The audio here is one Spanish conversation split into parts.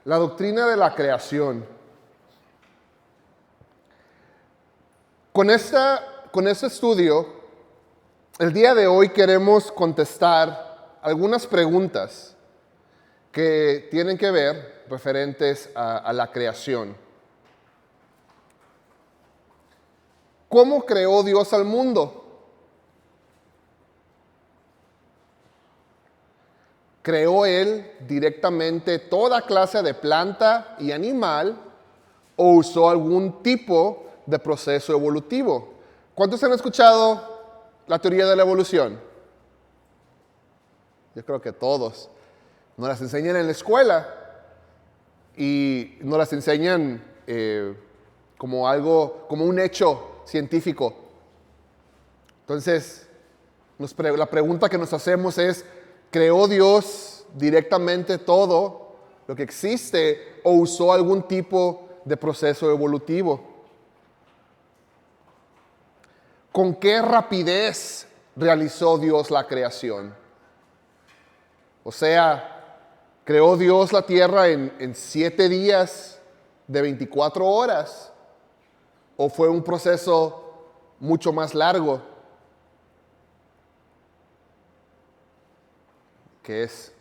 La doctrina de la creación. Con este estudio, el día de hoy queremos contestar algunas preguntas que tienen que ver referentes a la creación. ¿Cómo creó Dios al mundo? ¿Creó Él directamente toda clase de planta y animal o usó algún tipo de proceso evolutivo? ¿Cuántos han escuchado la teoría de la evolución? Yo creo que todos. Nos las enseñan en la escuela y nos las enseñan como un hecho científico. Entonces, la pregunta que nos hacemos es, ¿creó Dios directamente todo lo que existe o usó algún tipo de proceso evolutivo? ¿Con qué rapidez realizó Dios la creación? O sea, ¿creó Dios la tierra en 7 días de 24 horas? ¿O fue un proceso mucho más largo? Que es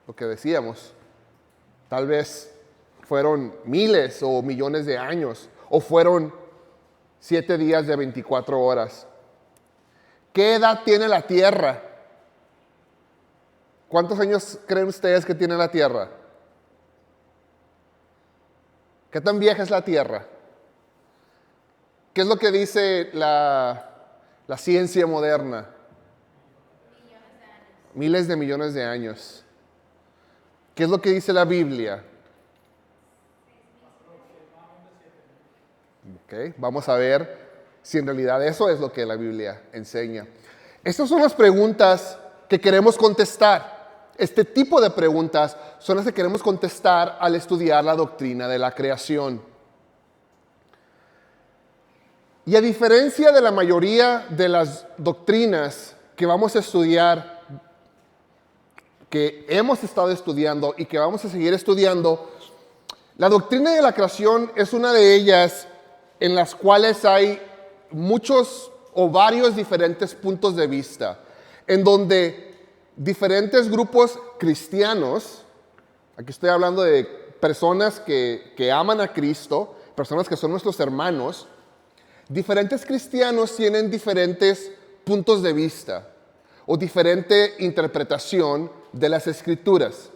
lo que decíamos. Tal vez fueron miles o millones de años, o fueron 7 días de 24 horas. ¿Qué edad tiene la Tierra? ¿Cuántos años creen ustedes que tiene la Tierra? ¿Qué tan vieja es la Tierra? ¿Qué es lo que dice la ciencia moderna? Miles de millones de años. ¿Qué es lo que dice la Biblia? Okay, vamos a ver si en realidad eso es lo que la Biblia enseña. Estas son las preguntas que queremos contestar. Este tipo de preguntas son las que queremos contestar al estudiar la doctrina de la creación. Y a diferencia de la mayoría de las doctrinas que vamos a estudiar, que hemos estado estudiando y que vamos a seguir estudiando, la doctrina de la creación es una de ellas en las cuales hay muchos o varios diferentes puntos de vista, en donde diferentes grupos cristianos, aquí estoy hablando de personas que aman a Cristo, personas que son nuestros hermanos, diferentes cristianos tienen diferentes puntos de vista o diferente interpretación de las Escrituras.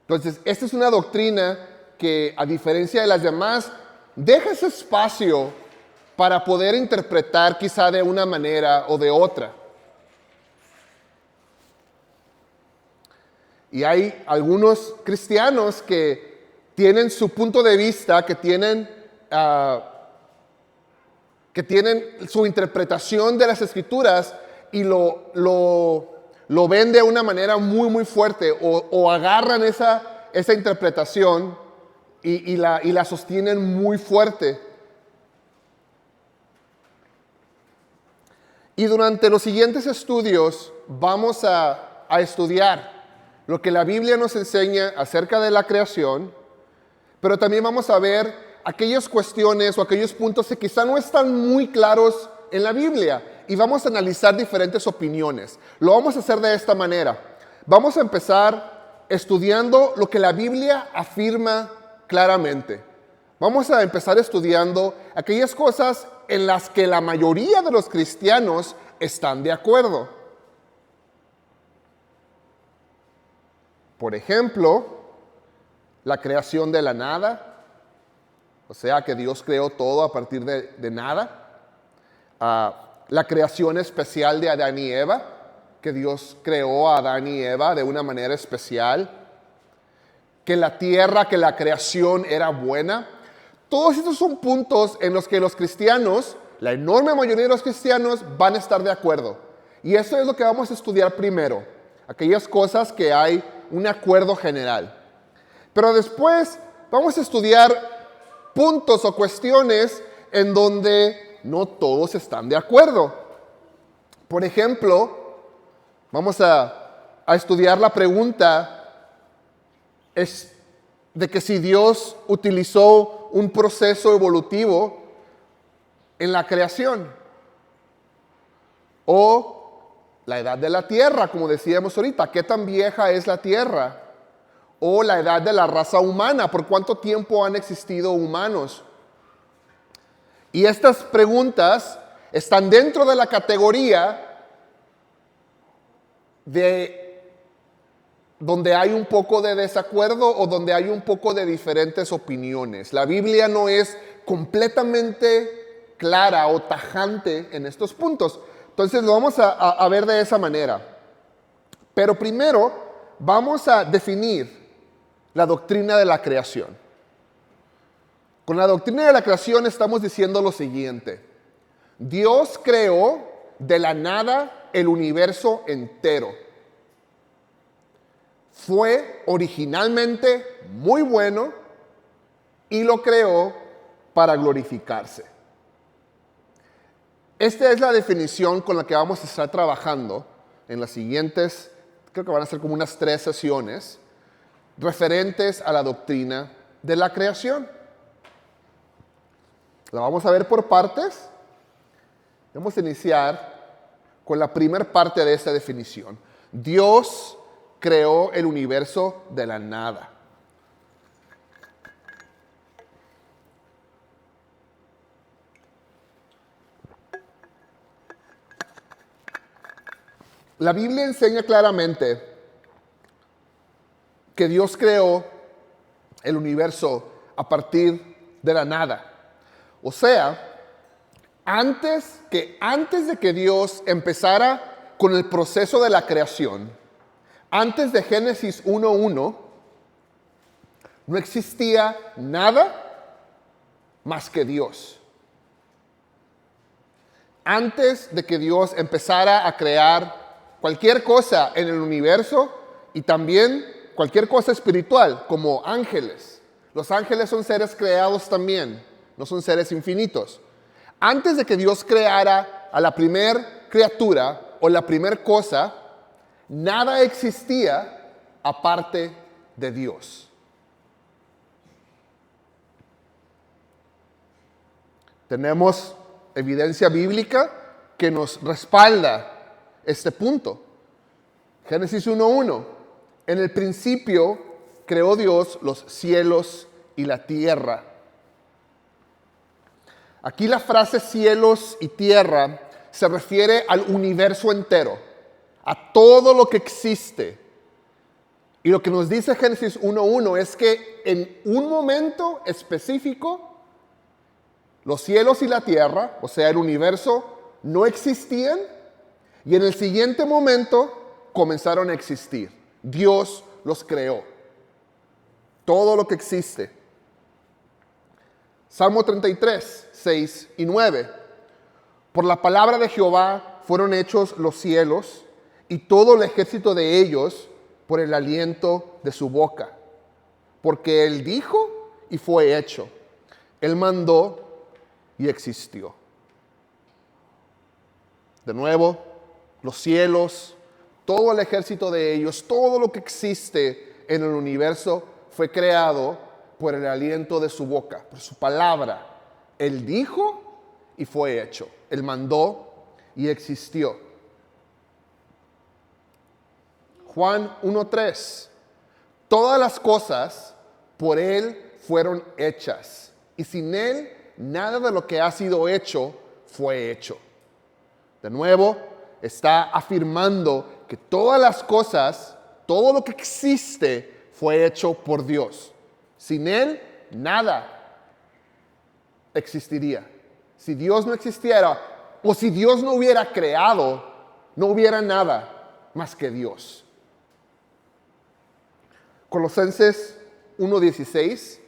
Entonces, esta es una doctrina que, a diferencia de las demás, deja ese espacio para poder interpretar quizá de una manera o de otra. Y hay algunos cristianos que tienen su punto de vista, que tienen su interpretación de las Escrituras y lo ven de una manera muy, muy fuerte o agarran esa interpretación y la sostienen muy fuerte. Y durante los siguientes estudios vamos a estudiar lo que la Biblia nos enseña acerca de la creación, pero también vamos a ver aquellas cuestiones o aquellos puntos que quizá no están muy claros en la Biblia y vamos a analizar diferentes opiniones. Lo vamos a hacer de esta manera. Vamos a empezar estudiando lo que la Biblia afirma claramente. Vamos a empezar estudiando aquellas cosas en las que la mayoría de los cristianos están de acuerdo. Por ejemplo, la creación de la nada, o sea que Dios creó todo a partir de nada. La creación especial de Adán y Eva, que Dios creó a Adán y Eva de una manera especial. Que la tierra, que la creación era buena. Todos estos son puntos en los que los cristianos, la enorme mayoría de los cristianos, van a estar de acuerdo. Y eso es lo que vamos a estudiar primero. Aquellas cosas que hay un acuerdo general. Pero después vamos a estudiar puntos o cuestiones en donde no todos están de acuerdo. Por ejemplo, vamos a estudiar la pregunta, ¿es de que si Dios utilizó un proceso evolutivo en la creación, o la edad de la tierra, como decíamos ahorita, ¿qué tan vieja es la tierra? O la edad de la raza humana, ¿por cuánto tiempo han existido humanos? Y estas preguntas están dentro de la categoría de donde hay un poco de desacuerdo o donde hay un poco de diferentes opiniones. La Biblia no es completamente clara o tajante en estos puntos. Entonces lo vamos a ver de esa manera. Pero primero vamos a definir la doctrina de la creación. Con la doctrina de la creación estamos diciendo lo siguiente: Dios creó de la nada el universo entero. Fue originalmente muy bueno y lo creó para glorificarse. Esta es la definición con la que vamos a estar trabajando en las siguientes, creo que van a ser como unas 3 sesiones, referentes a la doctrina de la creación. La vamos a ver por partes. Vamos a iniciar con la primera parte de esta definición. Dios creó el universo de la nada. La Biblia enseña claramente que Dios creó el universo a partir de la nada. O sea, antes de que Dios empezara con el proceso de la creación, antes de Génesis 1:1, no existía nada más que Dios. Antes de que Dios empezara a crear cualquier cosa en el universo y también cualquier cosa espiritual, como ángeles. Los ángeles son seres creados también, no son seres infinitos. Antes de que Dios creara a la primer criatura o la primer cosa, nada existía aparte de Dios. Tenemos evidencia bíblica que nos respalda este punto. Génesis 1:1. En el principio creó Dios los cielos y la tierra. Aquí la frase cielos y tierra se refiere al universo entero, a todo lo que existe. Y lo que nos dice Génesis 1:1 es que en un momento específico, los cielos y la tierra, o sea, el universo, no existían, y en el siguiente momento comenzaron a existir. Dios los creó. Todo lo que existe. Salmo 33, 6 y 9. Por la palabra de Jehová fueron hechos los cielos y todo el ejército de ellos por el aliento de su boca. Porque Él dijo y fue hecho. Él mandó y existió. De nuevo, los cielos, todo el ejército de ellos, todo lo que existe en el universo fue creado por el aliento de su boca, por su palabra. Él dijo y fue hecho. Él mandó y existió. Juan 1:3. Todas las cosas por Él fueron hechas, y sin Él nada de lo que ha sido hecho fue hecho. De nuevo, está afirmando que todas las cosas, todo lo que existe, fue hecho por Dios. Sin Él, nada existiría. Si Dios no existiera, o si Dios no hubiera creado, no hubiera nada más que Dios. Colosenses 1:16,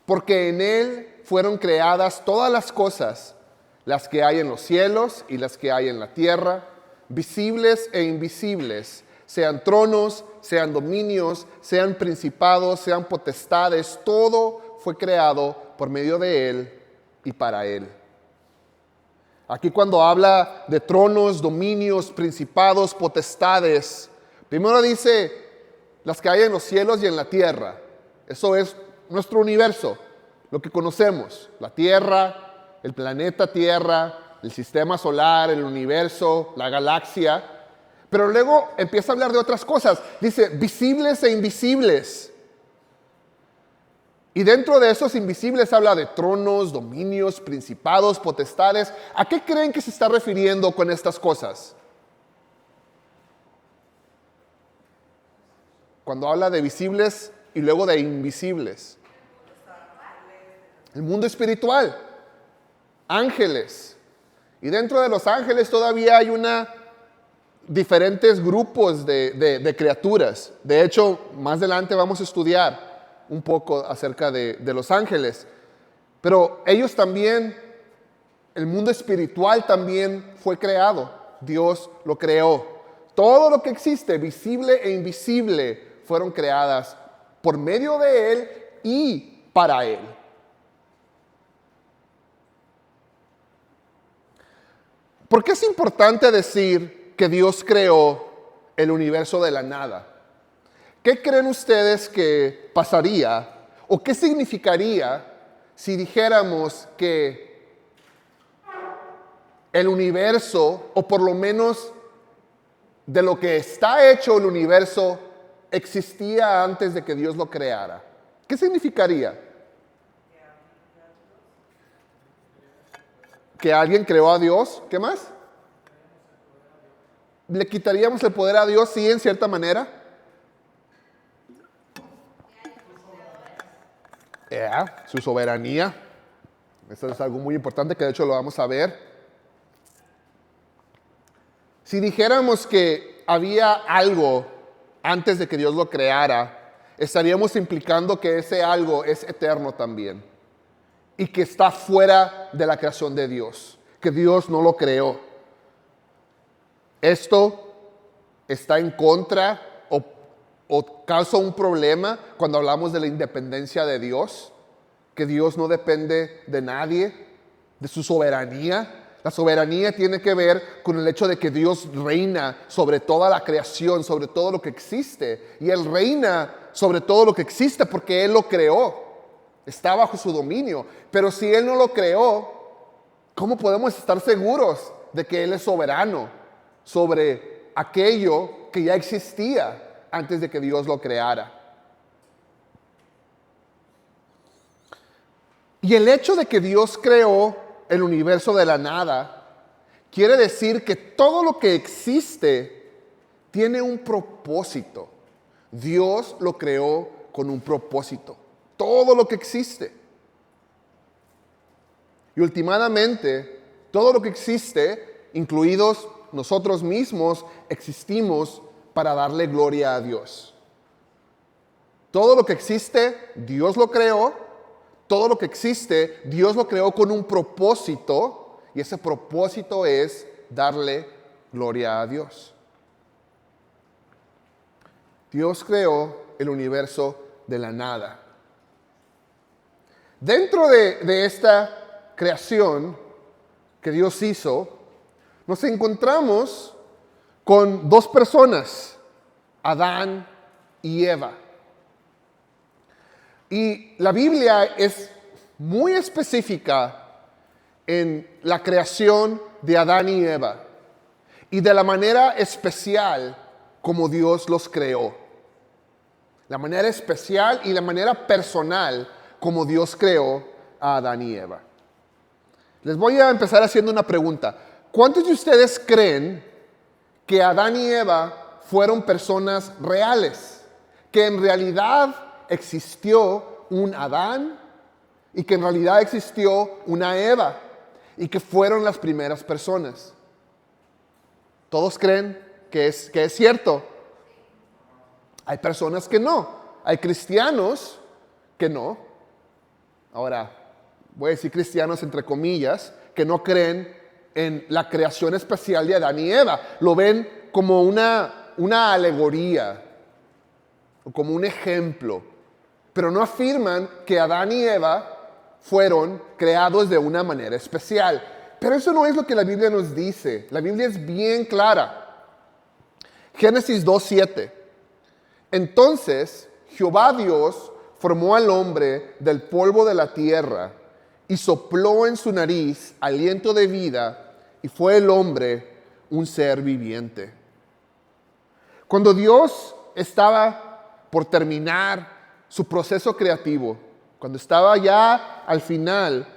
porque en Él fueron creadas todas las cosas, las que hay en los cielos y las que hay en la tierra, visibles e invisibles, sean tronos, sean dominios, sean principados, sean potestades, todo fue creado por medio de Él y para Él. Aquí cuando habla de tronos, dominios, principados, potestades, primero dice las que hay en los cielos y en la tierra. Eso es nuestro universo, lo que conocemos, la Tierra, el planeta Tierra, el sistema solar, el universo, la galaxia. Pero luego empieza a hablar de otras cosas. Dice, visibles e invisibles. Y dentro de esos invisibles habla de tronos, dominios, principados, potestades. ¿A qué creen que se está refiriendo con estas cosas? Cuando habla de visibles y luego de invisibles. El mundo espiritual. Ángeles. Y dentro de los ángeles todavía hay diferentes grupos de criaturas. De hecho, más adelante vamos a estudiar un poco acerca de los ángeles. Pero ellos también, el mundo espiritual también fue creado. Dios lo creó. Todo lo que existe, visible e invisible, fueron creadas por medio de Él y para Él. ¿Por qué es importante decir que Dios creó el universo de la nada? ¿Qué creen ustedes que pasaría o qué significaría si dijéramos que el universo, o por lo menos de lo que está hecho el universo, existía antes de que Dios lo creara? ¿Qué significaría? ¿Que alguien creó a Dios? ¿Qué más? ¿Le quitaríamos el poder a Dios? Sí, en cierta manera. Su soberanía. Eso es algo muy importante que de hecho lo vamos a ver. Si dijéramos que había algo antes de que Dios lo creara, estaríamos implicando que ese algo es eterno también y que está fuera de la creación de Dios, que Dios no lo creó. Esto está en contra o causa un problema cuando hablamos de la independencia de Dios, que Dios no depende de nadie, de su soberanía. La soberanía tiene que ver con el hecho de que Dios reina sobre toda la creación, sobre todo lo que existe. Y Él reina sobre todo lo que existe porque Él lo creó. Está bajo su dominio. Pero si Él no lo creó, ¿cómo podemos estar seguros de que Él es soberano sobre aquello que ya existía antes de que Dios lo creara? Y el hecho de que Dios creó el universo de la nada quiere decir que todo lo que existe tiene un propósito. Dios lo creó con un propósito. Todo lo que existe. Y últimamente, todo lo que existe, incluidos nosotros mismos, existimos para darle gloria a Dios. Todo lo que existe, Dios lo creó. Todo lo que existe, Dios lo creó con un propósito, y ese propósito es darle gloria a Dios. Dios creó el universo de la nada. Dentro de esta creación que Dios hizo, nos encontramos con dos personas, Adán y Eva. Y la Biblia es muy específica en la creación de Adán y Eva y de la manera especial como Dios los creó. La manera especial y la manera personal como Dios creó a Adán y Eva. Les voy a empezar haciendo una pregunta. ¿Cuántos de ustedes creen que Adán y Eva fueron personas reales? Que en realidad existió un Adán y que en realidad existió una Eva y que fueron las primeras personas. ¿Todos creen que es cierto? Hay personas que no. Hay cristianos que no. Ahora, voy a decir cristianos entre comillas, que no creen en la creación especial de Adán y Eva. Lo ven como una alegoría o como un ejemplo. Pero no afirman que Adán y Eva fueron creados de una manera especial. Pero eso no es lo que la Biblia nos dice. La Biblia es bien clara. Génesis 2:7. Entonces Jehová Dios formó al hombre del polvo de la tierra y sopló en su nariz aliento de vida, y fue el hombre un ser viviente. Cuando Dios estaba por terminar su proceso creativo, cuando estaba ya al final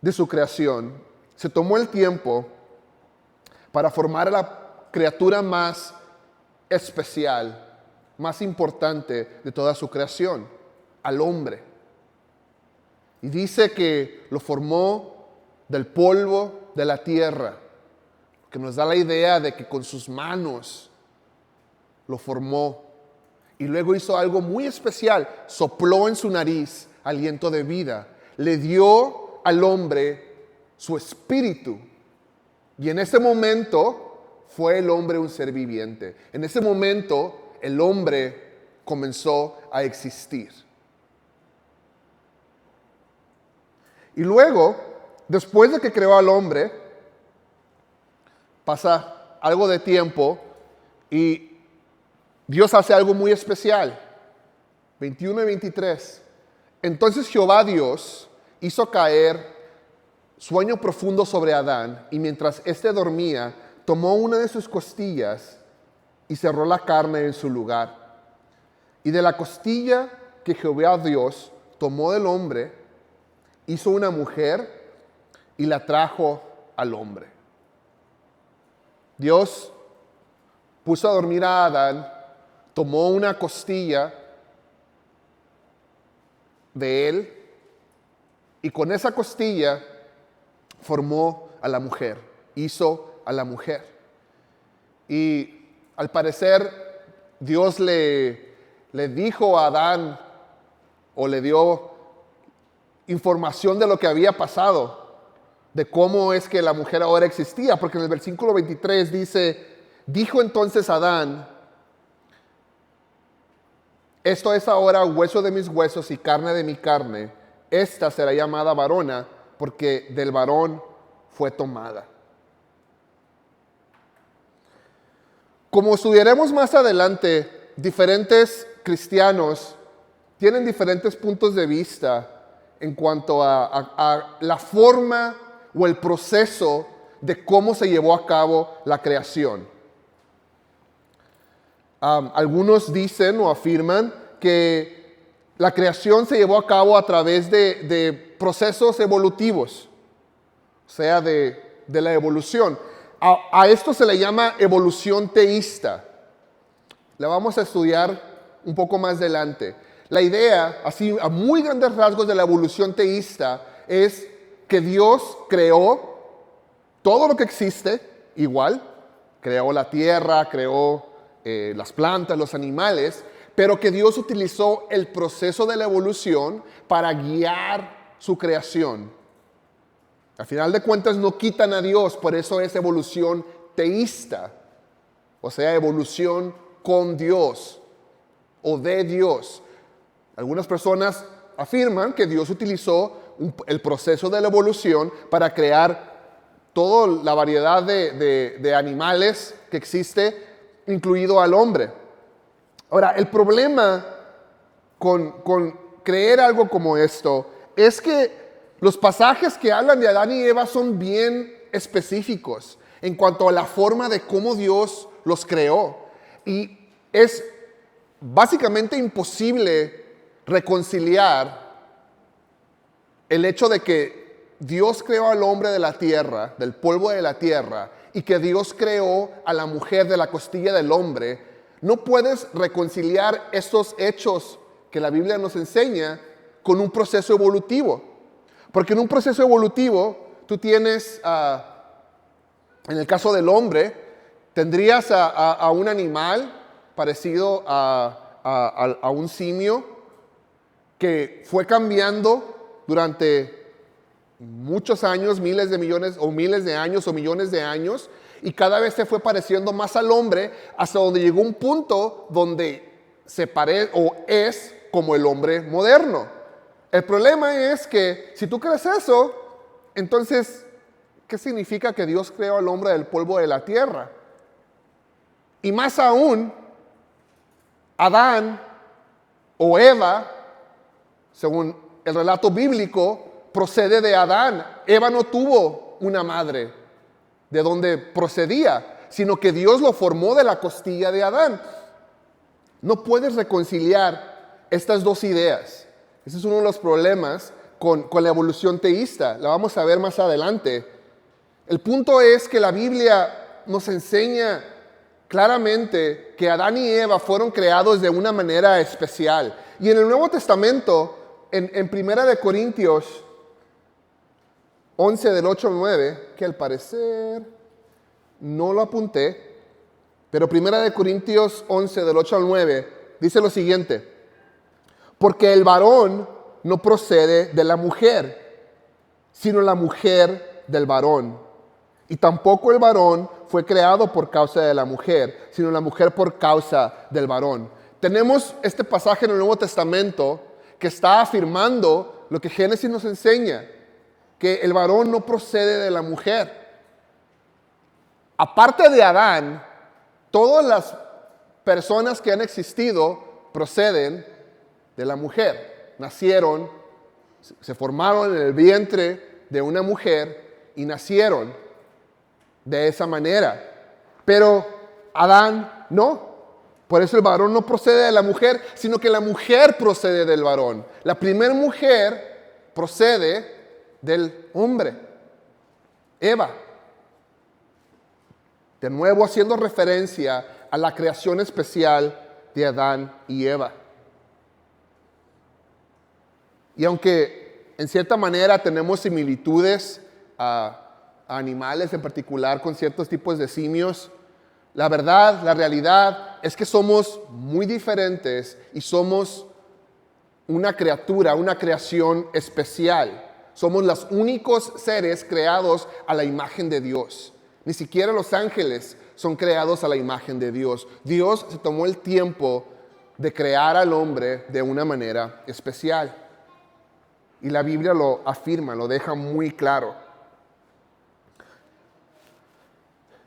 de su creación, se tomó el tiempo para formar a la criatura más especial, más importante de toda su creación, al hombre. Y dice que lo formó del polvo de la tierra, que nos da la idea de que con sus manos lo formó. Y luego hizo algo muy especial, sopló en su nariz aliento de vida, le dio al hombre su espíritu. Y en ese momento fue el hombre un ser viviente. En ese momento el hombre comenzó a existir. Y luego, después de que creó al hombre, pasa algo de tiempo y Dios hace algo muy especial. 21 y 23. Entonces Jehová Dios hizo caer sueño profundo sobre Adán, y mientras éste dormía, tomó una de sus costillas y cerró la carne en su lugar. Y de la costilla que Jehová Dios tomó del hombre, hizo una mujer y la trajo al hombre. Dios puso a dormir a Adán, tomó una costilla de él y con esa costilla formó a la mujer, hizo a la mujer. Y al parecer Dios le dijo a Adán, o le dio información de lo que había pasado, de cómo es que la mujer ahora existía, porque en el versículo 23 dice, dijo entonces Adán, esto es ahora hueso de mis huesos y carne de mi carne, esta será llamada varona, porque del varón fue tomada. Como estudiaremos más adelante, diferentes cristianos tienen diferentes puntos de vista en cuanto a la forma o el proceso de cómo se llevó a cabo la creación. Algunos dicen o afirman que la creación se llevó a cabo a través de procesos evolutivos, o sea, de la evolución. A esto se le llama evolución teísta. La vamos a estudiar un poco más adelante. La idea, así a muy grandes rasgos de la evolución teísta, es que Dios creó todo lo que existe igual. Creó la tierra, creó las plantas, los animales, pero que Dios utilizó el proceso de la evolución para guiar su creación. Al final de cuentas no quitan a Dios, por eso es evolución teísta, o sea, evolución con Dios o de Dios. Algunas personas afirman que Dios utilizó el proceso de la evolución para crear toda la variedad de animales que existe, incluido al hombre. Ahora, el problema con creer algo como esto es que los pasajes que hablan de Adán y Eva son bien específicos en cuanto a la forma de cómo Dios los creó. Y es básicamente imposible reconciliar el hecho de que Dios creó al hombre de la tierra, del polvo de la tierra, y que Dios creó a la mujer de la costilla del hombre. No puedes reconciliar estos hechos que la Biblia nos enseña con un proceso evolutivo. Porque en un proceso evolutivo tú tienes, en el caso del hombre, tendrías a un animal parecido a un simio que fue cambiando durante muchos años, miles de millones o miles de años o millones de años, y cada vez se fue pareciendo más al hombre hasta donde llegó un punto donde se parece o es como el hombre moderno. El problema es que si tú crees eso, entonces, ¿qué significa que Dios creó al hombre del polvo de la tierra? Y más aún, Adán o Eva según el relato bíblico, procede de Adán. Eva no tuvo una madre de donde procedía, sino que Dios lo formó de la costilla de Adán. No puedes reconciliar estas dos ideas. Ese es uno de los problemas con la evolución teísta. La vamos a ver más adelante. El punto es que la Biblia nos enseña claramente que Adán y Eva fueron creados de una manera especial. Y en el Nuevo Testamento, en 1 Corintios 11 del 8 al 9, que al parecer no lo apunté, pero 1 Corintios 11 del 8 al 9 dice lo siguiente: porque el varón no procede de la mujer, sino la mujer del varón. Y tampoco el varón fue creado por causa de la mujer, sino la mujer por causa del varón. Tenemos este pasaje en el Nuevo Testamento que está afirmando lo que Génesis nos enseña, que el varón no procede de la mujer. Aparte de Adán, todas las personas que han existido proceden de la mujer. Nacieron, se formaron en el vientre de una mujer y nacieron de esa manera. Pero Adán no. Por eso el varón no procede de la mujer, sino que la mujer procede del varón. La primera mujer procede del hombre, Eva. De nuevo haciendo referencia a la creación especial de Adán y Eva. Y aunque en cierta manera tenemos similitudes a animales, en particular con ciertos tipos de simios, la verdad, la realidad es que somos muy diferentes y somos una criatura, una creación especial. Somos los únicos seres creados a la imagen de Dios. Ni siquiera los ángeles son creados a la imagen de Dios. Dios se tomó el tiempo de crear al hombre de una manera especial. Y la Biblia lo afirma, lo deja muy claro.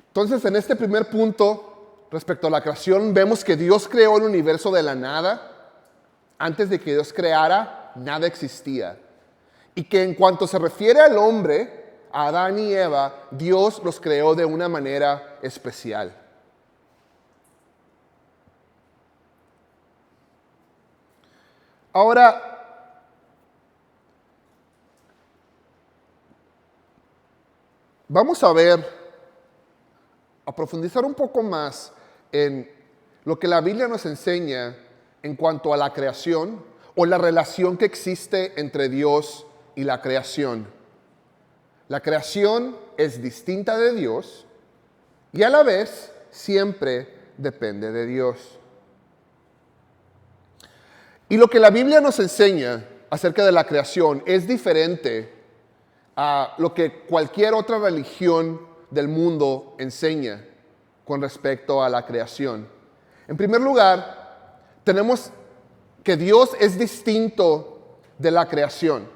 Entonces, en este primer punto, respecto a la creación, vemos que Dios creó el universo de la nada. Antes de que Dios creara, nada existía. Y que en cuanto se refiere al hombre, a Adán y Eva, Dios los creó de una manera especial. Ahora, vamos a profundizar un poco más en lo que la Biblia nos enseña en cuanto a la creación o la relación que existe entre Dios y la creación. La creación es distinta de Dios y a la vez siempre depende de Dios. Y lo que la Biblia nos enseña acerca de la creación es diferente a lo que cualquier otra religión del mundo enseña con respecto a la creación. En primer lugar, tenemos que Dios es distinto de la creación.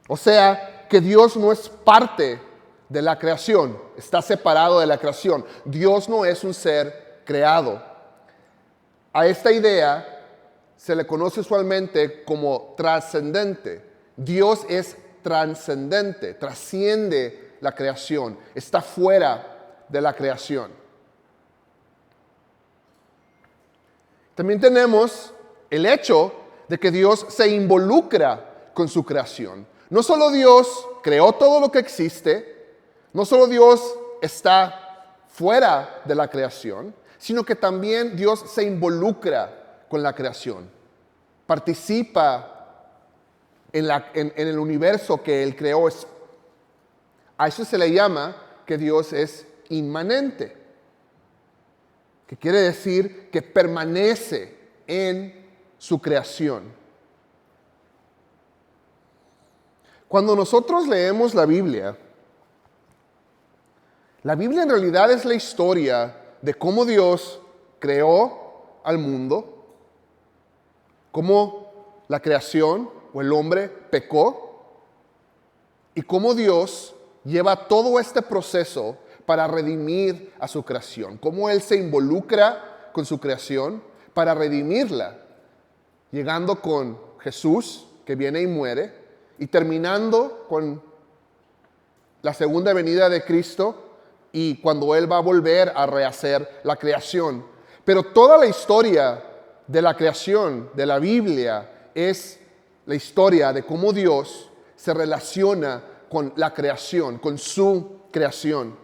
O sea, que Dios no es parte de la creación, está separado de la creación. Dios no es un ser creado. A esta idea se le conoce usualmente como trascendente. Dios es trascendente, trasciende la creación, está fuera de la creación. También tenemos el hecho de que Dios se involucra con su creación. No solo Dios creó todo lo que existe, no solo Dios está fuera de la creación, sino que también Dios se involucra con la creación. Participa en el universo que Él creó. A eso se le llama que Dios es inmanente, que quiere decir que permanece en su creación. Cuando nosotros leemos la Biblia en realidad es la historia de cómo Dios creó al mundo, cómo la creación o el hombre pecó y cómo Dios lleva todo este proceso para redimir a su creación, cómo Él se involucra con su creación para redimirla, llegando con Jesús, que viene y muere, y terminando con la segunda venida de Cristo y cuando Él va a volver a rehacer la creación. Pero toda la historia de la creación, de la Biblia, es la historia de cómo Dios se relaciona con la creación, con su creación.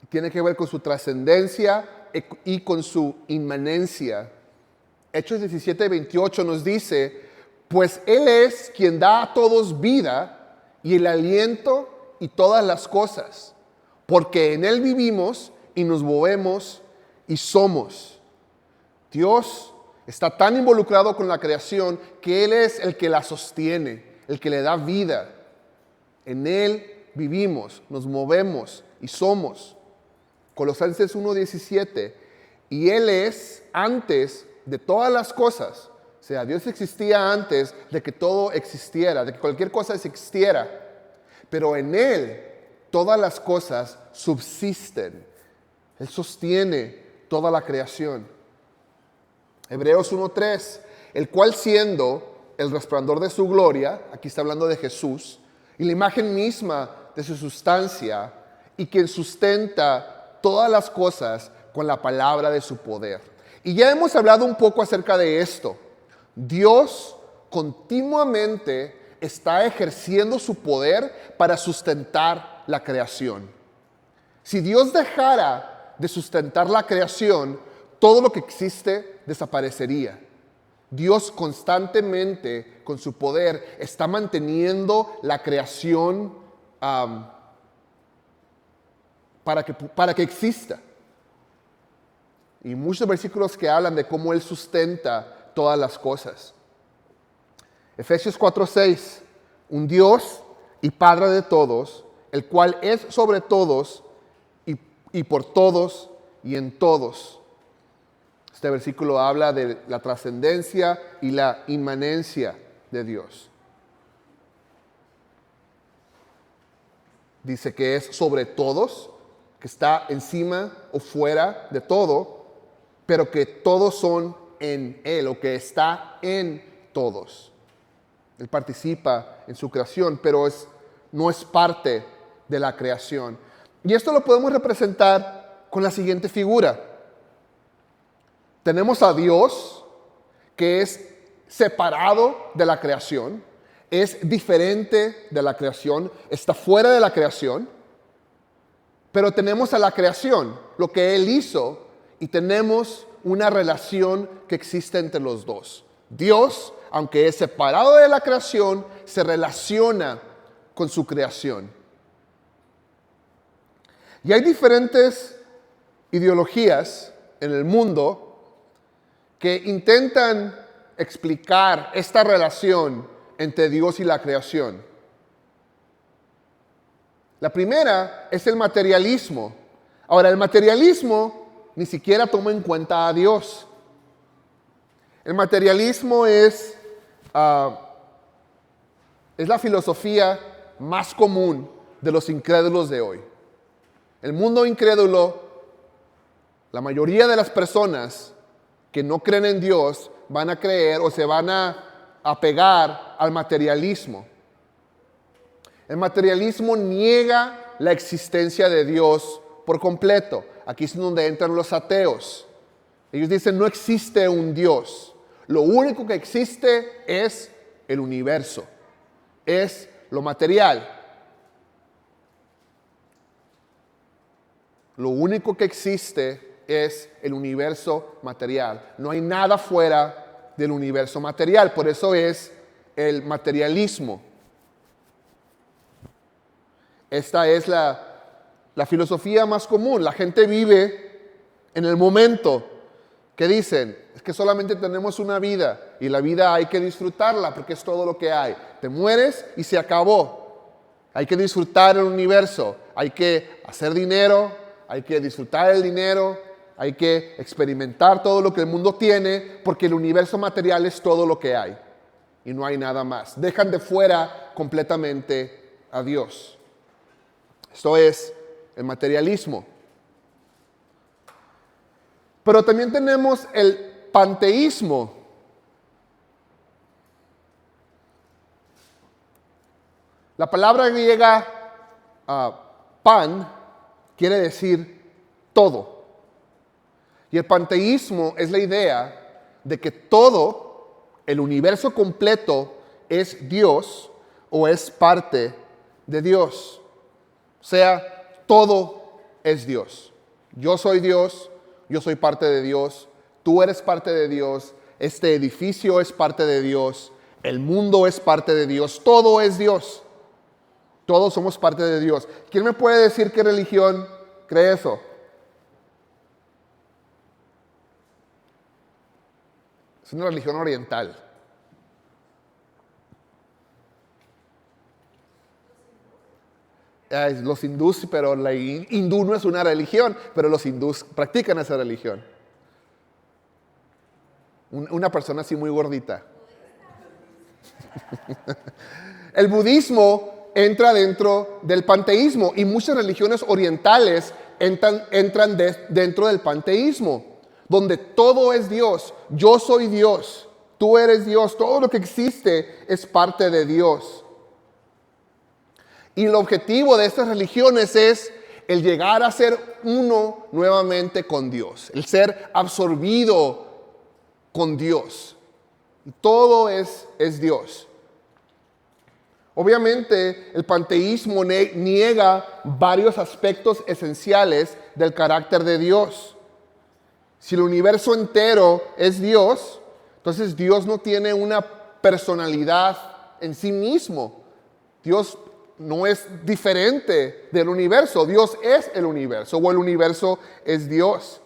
Tiene que ver con su trascendencia y con su inmanencia. Hechos 17:28 nos dice, pues Él es quien da a todos vida y el aliento y todas las cosas, porque en Él vivimos y nos movemos y somos. Dios está tan involucrado con la creación que Él es el que la sostiene, el que le da vida. En Él vivimos, nos movemos y somos. Colosenses 1:17, y Él es antes de todas las cosas. O sea, Dios existía antes de que todo existiera, de que cualquier cosa existiera. Pero en Él todas las cosas subsisten. Él sostiene toda la creación. Hebreos 1:3, el cual siendo el resplandor de su gloria, aquí está hablando de Jesús, y la imagen misma de su sustancia, y quien sustenta todas las cosas con la palabra de su poder. Y ya hemos hablado un poco acerca de esto. Dios continuamente está ejerciendo su poder para sustentar la creación. Si Dios dejara de sustentar la creación, todo lo que existe desaparecería. Dios constantemente, con su poder, está manteniendo la creación para que exista. Y muchos versículos que hablan de cómo Él sustenta todas las cosas. Efesios 4:6, un Dios y Padre de todos, el cual es sobre todos y por todos y en todos. Este versículo habla de la trascendencia y la inmanencia de Dios. Dice que es sobre todos, que está encima o fuera de todo, pero que todos son en Él, o que está en todos. Él participa en su creación, pero no es parte de la creación. Y esto lo podemos representar con la siguiente figura. Tenemos a Dios, que es separado de la creación, es diferente de la creación, está fuera de la creación, pero tenemos a la creación, lo que Él hizo, y tenemos una relación que existe entre los dos. Dios, aunque es separado de la creación, se relaciona con su creación. Y hay diferentes ideologías en el mundo que intentan explicar esta relación entre Dios y la creación. La primera es el materialismo. Ahora, el materialismo ni siquiera toma en cuenta a Dios. El materialismo es la filosofía más común de los incrédulos de hoy. El mundo incrédulo, la mayoría de las personas que no creen en Dios van a creer o se van a apegar al materialismo. El materialismo niega la existencia de Dios por completo. Aquí es donde entran los ateos. Ellos dicen, no existe un Dios. Lo único que existe es el universo, es lo material. Lo único que existe es el universo material. No hay nada fuera del universo material. Por eso es el materialismo. Esta es la filosofía más común. La gente vive en el momento. Que dicen, es que solamente tenemos una vida y la vida hay que disfrutarla porque es todo lo que hay. Te mueres y se acabó. Hay que disfrutar el universo, hay que hacer dinero, hay que disfrutar el dinero, hay que experimentar todo lo que el mundo tiene porque el universo material es todo lo que hay y no hay nada más. Dejan de fuera completamente a Dios. Esto es el materialismo. Pero también tenemos el panteísmo. La palabra griega pan quiere decir todo. Y el panteísmo es la idea de que todo, el universo completo, es Dios o es parte de Dios. O sea, todo es Dios. Yo soy Dios, yo soy parte de Dios, tú eres parte de Dios, este edificio es parte de Dios, el mundo es parte de Dios, todo es Dios. Todos somos parte de Dios. ¿Quién me puede decir qué religión cree eso? Es una religión oriental. Los hindús, pero la hindú no es una religión, pero los hindús practican esa religión. Una persona así muy gordita. El budismo entra dentro del panteísmo y muchas religiones orientales entran dentro del panteísmo, donde todo es Dios. Yo soy Dios, tú eres Dios, todo lo que existe es parte de Dios. Y el objetivo de estas religiones es el llegar a ser uno nuevamente con Dios, el ser absorbido con Dios. Todo es Dios. Obviamente, el panteísmo niega varios aspectos esenciales del carácter de Dios. Si el universo entero es Dios, entonces Dios no tiene una personalidad en sí mismo. Dios no es diferente del universo. Dios es el universo, o el universo es Dios.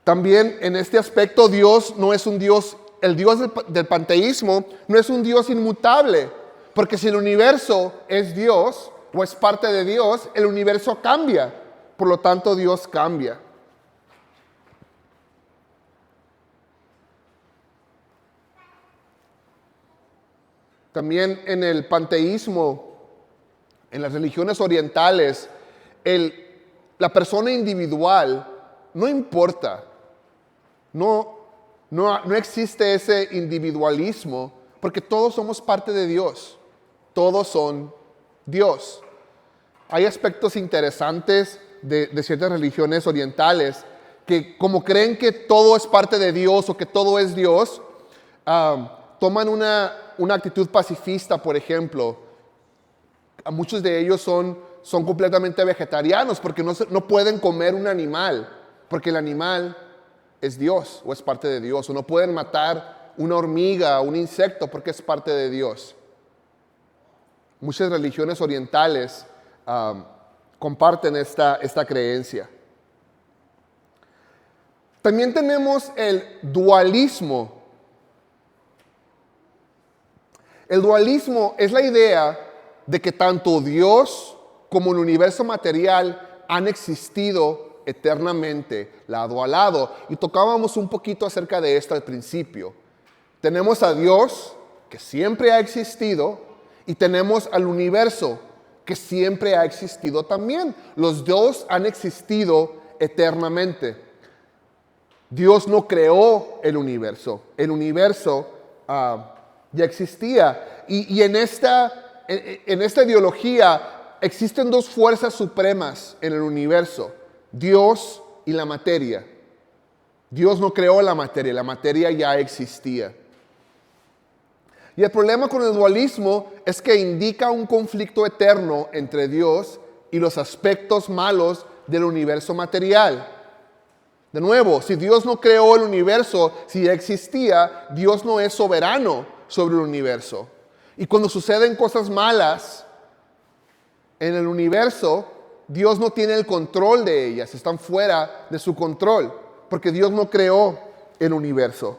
También en este aspecto, Dios no es un Dios, el Dios del panteísmo no es un Dios inmutable. Porque si el universo es Dios o es parte de Dios, el universo cambia. Por lo tanto, Dios cambia. También en el panteísmo, en las religiones orientales, la persona individual no importa. No existe ese individualismo porque todos somos parte de Dios. Todos son Dios. Hay aspectos interesantes de ciertas religiones orientales que como creen que todo es parte de Dios o que todo es Dios, toman una actitud pacifista, por ejemplo. Muchos de ellos son completamente vegetarianos porque no pueden comer un animal, porque el animal es Dios o es parte de Dios. O no pueden matar una hormiga o un insecto porque es parte de Dios. Muchas religiones orientales comparten esta creencia. También tenemos el dualismo. El dualismo es la idea de que tanto Dios como el universo material han existido eternamente, lado a lado. Y tocábamos un poquito acerca de esto al principio. Tenemos a Dios, que siempre ha existido, y tenemos al universo, que siempre ha existido también. Los dos han existido eternamente. Dios no creó el universo ya existía. Y en esta ideología existen dos fuerzas supremas en el universo: Dios y la materia. Dios no creó la materia ya existía. Y el problema con el dualismo es que indica un conflicto eterno entre Dios y los aspectos malos del universo material. De nuevo, si Dios no creó el universo, si ya existía, Dios no es soberano sobre el universo. Y cuando suceden cosas malas en el universo, Dios no tiene el control de ellas, están fuera de su control, porque Dios no creó el universo.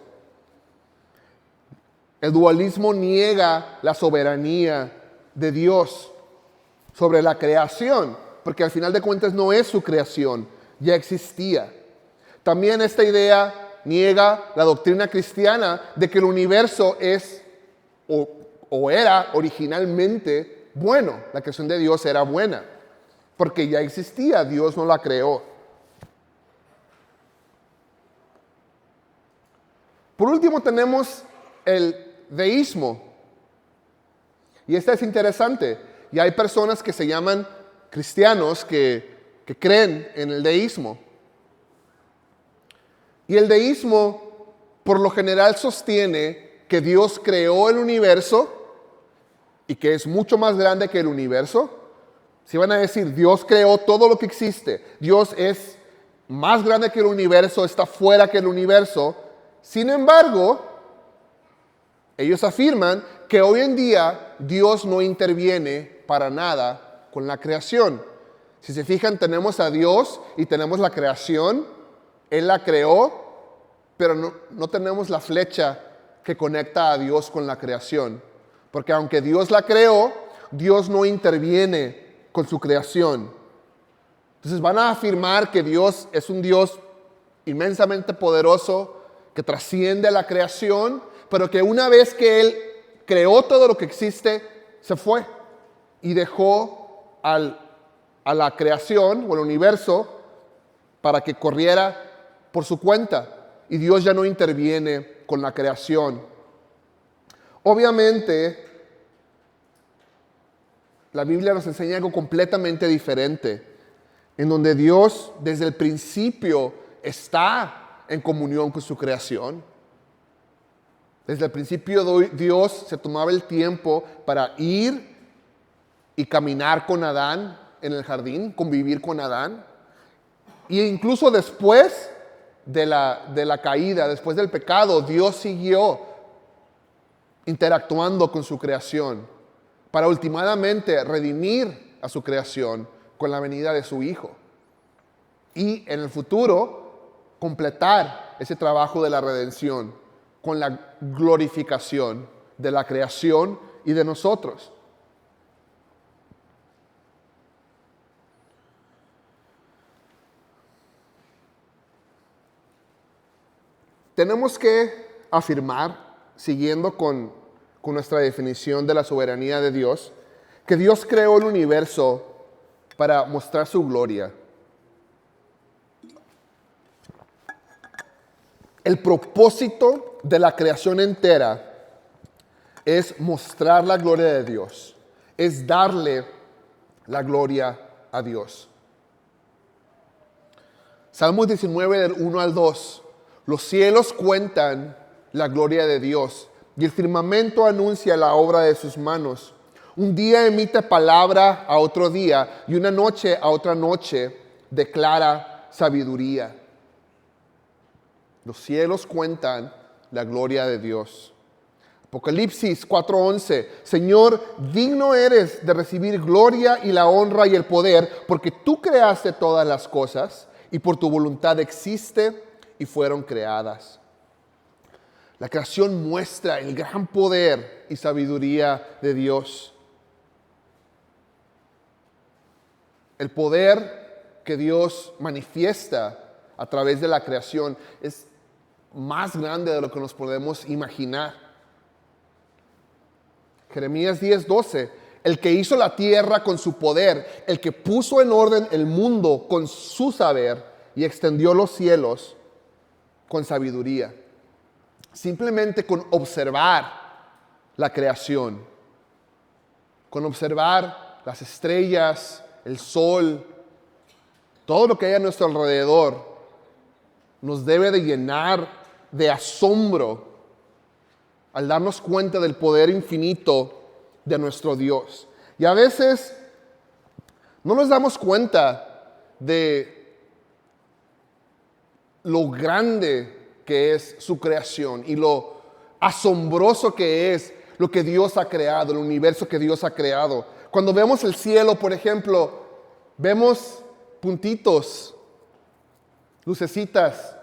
El dualismo niega la soberanía de Dios sobre la creación, porque al final de cuentas no es su creación, ya existía. También esta idea niega la doctrina cristiana de que el universo es o era originalmente bueno. La creación de Dios era buena, porque ya existía, Dios no la creó. Por último tenemos el deísmo. Y este es interesante. Y hay personas que se llaman cristianos que creen en el deísmo. Y el deísmo, por lo general, sostiene que Dios creó el universo y que es mucho más grande que el universo. Si van a decir, Dios creó todo lo que existe, Dios es más grande que el universo, está fuera que el universo. Sin embargo, ellos afirman que hoy en día Dios no interviene para nada con la creación. Si se fijan, tenemos a Dios y tenemos la creación. Él la creó, pero no tenemos la flecha que conecta a Dios con la creación. Porque aunque Dios la creó, Dios no interviene con su creación. Entonces van a afirmar que Dios es un Dios inmensamente poderoso, que trasciende a la creación, pero que una vez que Él creó todo lo que existe, se fue y dejó a la creación o el universo para que corriera por su cuenta. Y Dios ya no interviene con la creación. Obviamente, la Biblia nos enseña algo completamente diferente, en donde Dios desde el principio está en comunión con su creación. Desde el principio Dios se tomaba el tiempo para ir y caminar con Adán en el jardín, convivir con Adán. E incluso después de la caída, después del pecado, Dios siguió interactuando con su creación para ultimadamente redimir a su creación con la venida de su Hijo. Y en el futuro, completar ese trabajo de la redención con la glorificación de la creación y de nosotros. Tenemos que afirmar, siguiendo con nuestra definición de la soberanía de Dios, que Dios creó el universo para mostrar su gloria. El propósito de la creación entera es mostrar la gloria de Dios, es darle la gloria a Dios. Salmos 19 del 1 al 2. Los cielos cuentan la gloria de Dios y el firmamento anuncia la obra de sus manos. Un día emite palabra a otro día y una noche a otra noche declara sabiduría. Los cielos cuentan la gloria de Dios. Apocalipsis 4:11. Señor, digno eres de recibir gloria y la honra y el poder, porque tú creaste todas las cosas y por tu voluntad existe y fueron creadas. La creación muestra el gran poder y sabiduría de Dios. El poder que Dios manifiesta a través de la creación es más grande de lo que nos podemos imaginar. Jeremías 10:12. El que hizo la tierra con su poder, el que puso en orden el mundo con su saber y extendió los cielos con sabiduría. Simplemente con observar la creación, con observar las estrellas, el sol, todo lo que hay a nuestro alrededor, nos debe de llenar de asombro al darnos cuenta del poder infinito de nuestro Dios. Y a veces no nos damos cuenta de lo grande que es su creación y lo asombroso que es lo que Dios ha creado, el universo que Dios ha creado. Cuando vemos el cielo, por ejemplo, vemos puntitos, lucecitas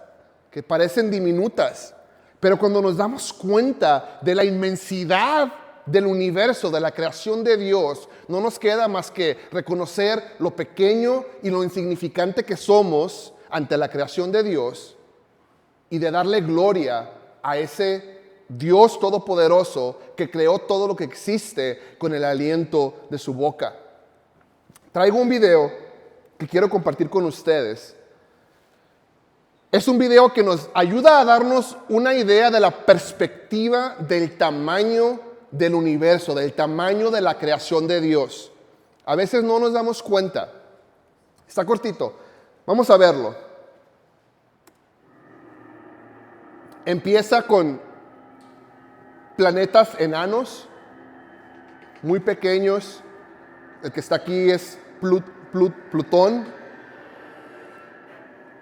que parecen diminutas, pero cuando nos damos cuenta de la inmensidad del universo, de la creación de Dios, no nos queda más que reconocer lo pequeño y lo insignificante que somos ante la creación de Dios y de darle gloria a ese Dios todopoderoso que creó todo lo que existe con el aliento de su boca. Traigo un video que quiero compartir con ustedes. Es un video que nos ayuda a darnos una idea de la perspectiva del tamaño del universo, del tamaño de la creación de Dios. A veces no nos damos cuenta. Está cortito. Vamos a verlo. Empieza con planetas enanos, muy pequeños. El que está aquí es Plutón.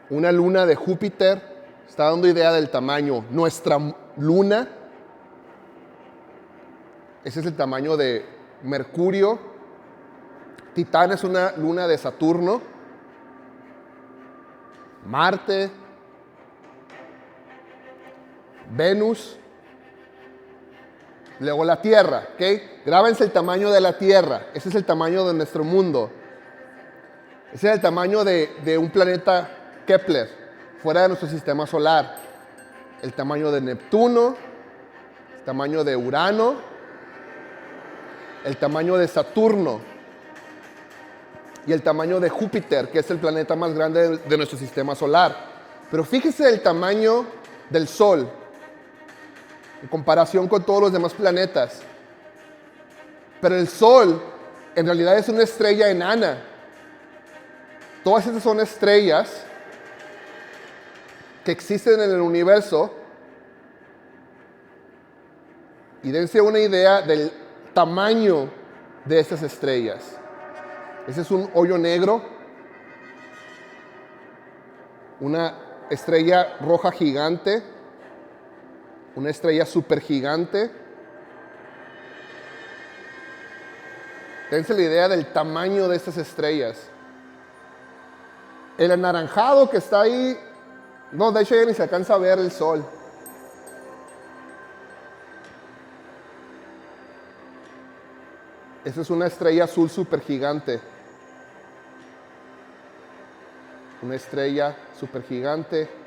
Una luna de Júpiter, está dando idea del tamaño. Nuestra luna, ese es el tamaño de Mercurio. Titán es una luna de Saturno. Marte, Venus, luego la Tierra, ¿ok? Grábense el tamaño de la Tierra, ese es el tamaño de nuestro mundo. Ese es el tamaño de un planeta Kepler, fuera de nuestro sistema solar. El tamaño de Neptuno, el tamaño de Urano, el tamaño de Saturno y el tamaño de Júpiter, que es el planeta más grande de nuestro sistema solar. Pero fíjese el tamaño del Sol en comparación con todos los demás planetas. Pero el Sol en realidad es una estrella enana. Todas estas son estrellas que existen en el universo, y dense una idea del tamaño de estas estrellas. Ese es un hoyo negro, una estrella roja gigante, una estrella supergigante. Dense la idea del tamaño de estas estrellas. El anaranjado que está ahí, no, de hecho ya ni se alcanza a ver el sol. Esa es una estrella azul supergigante. Una estrella supergigante.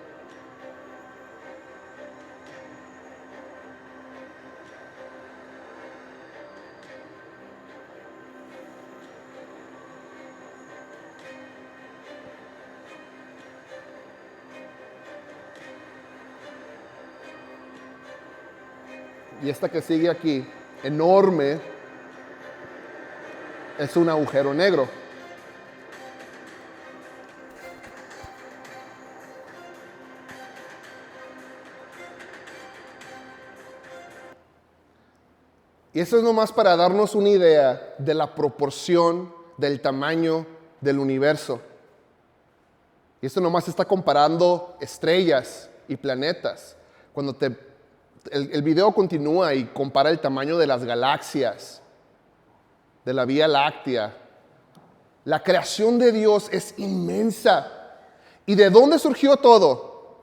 Y esta que sigue aquí, enorme, es un agujero negro. Y eso es nomás para darnos una idea de la proporción del tamaño del universo. Y esto nomás está comparando estrellas y planetas. Cuando el video continúa y compara el tamaño de las galaxias, de la Vía Láctea. La creación de Dios es inmensa. ¿Y de dónde surgió todo?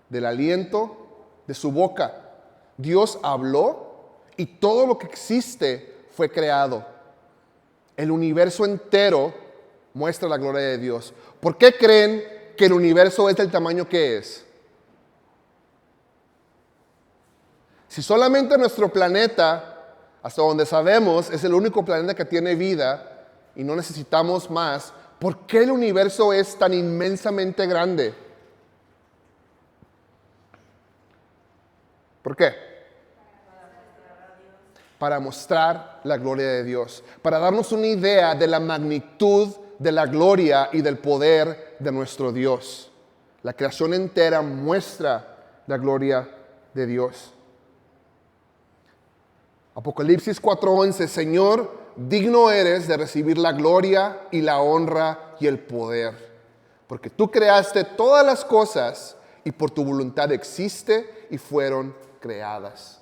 Del aliento de su boca. Dios habló y todo lo que existe fue creado. El universo entero muestra la gloria de Dios. ¿Por qué creen que el universo es del tamaño que es? Si solamente nuestro planeta, hasta donde sabemos, es el único planeta que tiene vida y no necesitamos más, ¿por qué el universo es tan inmensamente grande? ¿Por qué? Para mostrar la gloria de Dios, para darnos una idea de la magnitud de la gloria y del poder de nuestro Dios. La creación entera muestra la gloria de Dios. Apocalipsis 4:11, Señor, digno eres de recibir la gloria y la honra y el poder, porque tú creaste todas las cosas y por tu voluntad existe y fueron creadas.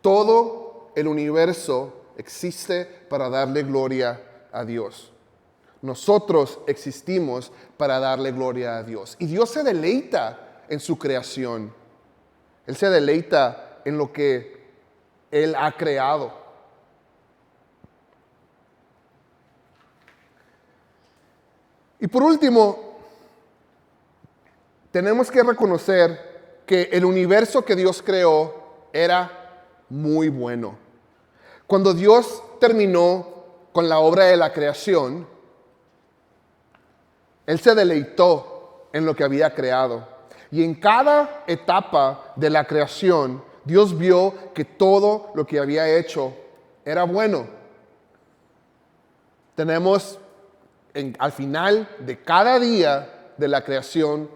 Todo el universo existe para darle gloria a Dios. Nosotros existimos para darle gloria a Dios. Y Dios se deleita en su creación. Él se deleita en lo que Él ha creado. Y por último, tenemos que reconocer que el universo que Dios creó era muy bueno. Cuando Dios terminó con la obra de la creación, Él se deleitó en lo que había creado. Y en cada etapa de la creación, Dios vio que todo lo que había hecho era bueno. Tenemos al final de cada día de la creación,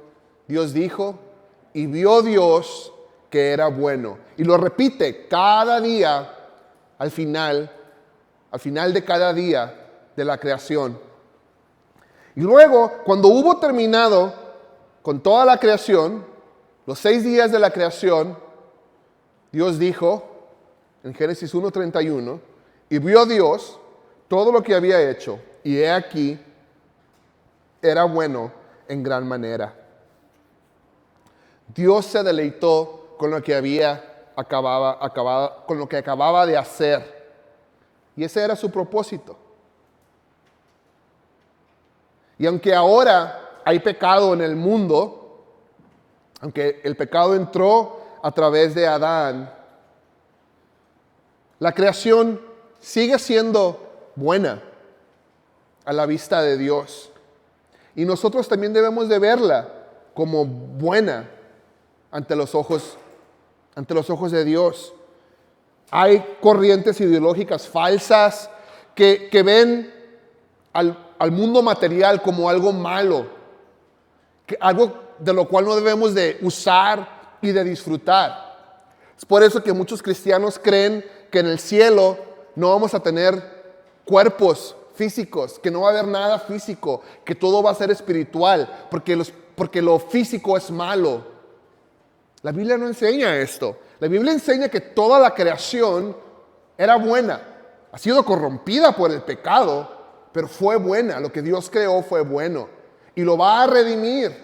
Dios dijo, y vio Dios que era bueno. Y lo repite cada día al final de cada día de la creación. Y luego, cuando hubo terminado con toda la creación, los 6 días de la creación, Dios dijo en Génesis 1:31, y vio Dios todo lo que había hecho, y he aquí, era bueno en gran manera. Dios se deleitó con lo que con lo que acababa de hacer. Y ese era su propósito. Y aunque ahora hay pecado en el mundo, aunque el pecado entró a través de Adán, la creación sigue siendo buena a la vista de Dios. Y nosotros también debemos de verla como buena ante los ojos de Dios. Hay corrientes ideológicas falsas que ven al mundo material como algo malo, algo de lo cual no debemos de usar y de disfrutar. Es por eso que muchos cristianos creen que en el cielo no vamos a tener cuerpos físicos, que no va a haber nada físico, que todo va a ser espiritual, porque lo físico es malo. La Biblia no enseña esto. La Biblia enseña que toda la creación era buena. Ha sido corrompida por el pecado, pero fue buena. Lo que Dios creó fue bueno. Y lo va a redimir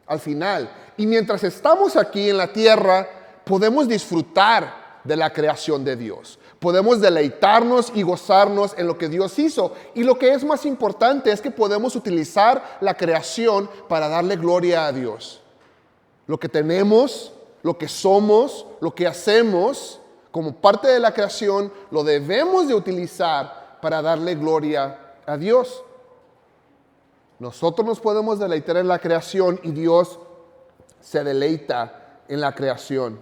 al final. Y mientras estamos aquí en la tierra, podemos disfrutar de la creación de Dios. Podemos deleitarnos y gozarnos en lo que Dios hizo. Y lo que es más importante es que podemos utilizar la creación para darle gloria a Dios. Lo que tenemos, lo que somos, lo que hacemos como parte de la creación, lo debemos de utilizar para darle gloria a Dios. Nosotros nos podemos deleitar en la creación y Dios se deleita en la creación.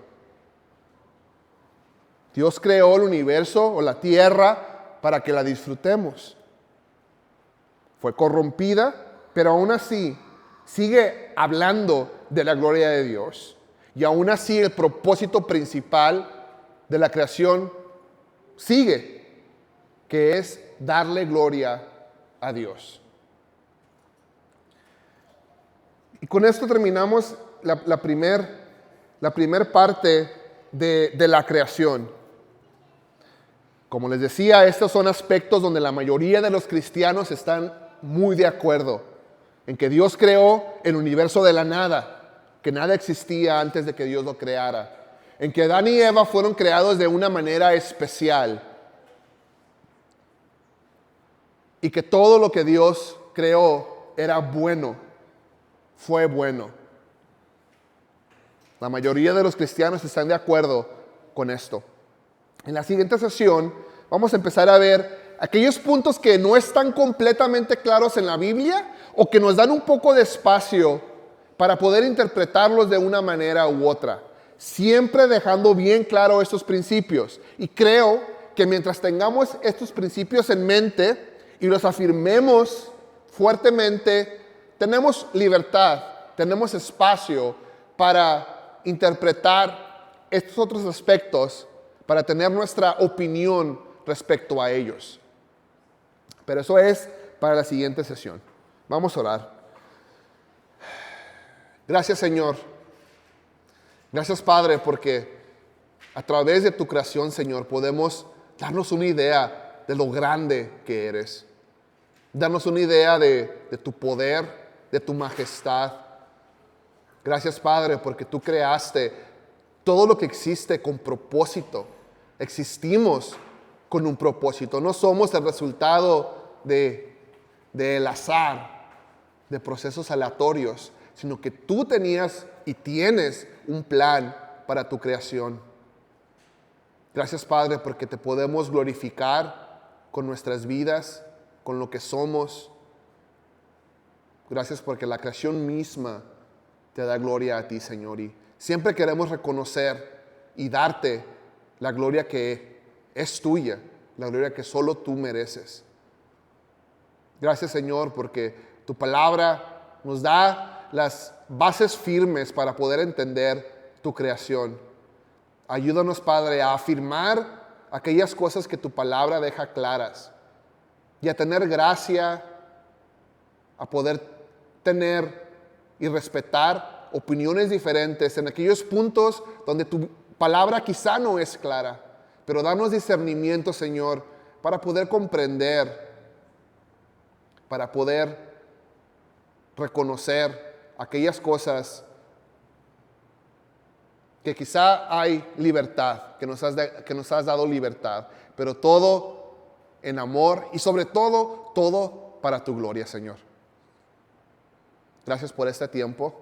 Dios creó el universo o la tierra para que la disfrutemos. Fue corrompida, pero aún así sigue hablando de la gloria de Dios. Y aún así el propósito principal de la creación sigue, que es darle gloria a Dios. Y con esto terminamos la primer parte de la creación. Como les decía, estos son aspectos donde la mayoría de los cristianos están muy de acuerdo, en que Dios creó el universo de la nada, que nada existía antes de que Dios lo creara, en que Adán y Eva fueron creados de una manera especial y que todo lo que Dios creó era bueno, fue bueno. La mayoría de los cristianos están de acuerdo con esto. En la siguiente sesión vamos a empezar a ver aquellos puntos que no están completamente claros en la Biblia o que nos dan un poco de espacio para poder interpretarlos de una manera u otra, siempre dejando bien claro estos principios. Y creo que mientras tengamos estos principios en mente y los afirmemos fuertemente, tenemos libertad, tenemos espacio para interpretar estos otros aspectos, para tener nuestra opinión respecto a ellos. Pero eso es para la siguiente sesión. Vamos a orar. Gracias, Señor. Gracias, Padre, porque a través de tu creación, Señor, podemos darnos una idea de lo grande que eres. Darnos una idea de tu poder, de tu majestad. Gracias, Padre, porque tú creaste todo lo que existe con propósito. Existimos con un propósito. No somos el resultado del azar, de procesos aleatorios, sino que tú tenías y tienes un plan para tu creación. Gracias, Padre, porque te podemos glorificar con nuestras vidas, con lo que somos. Gracias porque la creación misma te da gloria a ti, Señor. Y siempre queremos reconocer y darte la gloria que es tuya, la gloria que solo tú mereces. Gracias, Señor, porque tu palabra nos da las bases firmes para poder entender tu creación. Ayúdanos, Padre, a afirmar aquellas cosas que tu palabra deja claras y a tener gracia, a poder tener y respetar opiniones diferentes en aquellos puntos donde tu palabra quizá no es clara, pero danos discernimiento, Señor, para poder comprender, para poder reconocer aquellas cosas que quizá hay libertad, que nos has dado libertad, pero todo en amor y sobre todo, todo para tu gloria, Señor. Gracias por este tiempo.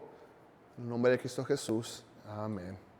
En el nombre de Cristo Jesús. Amén.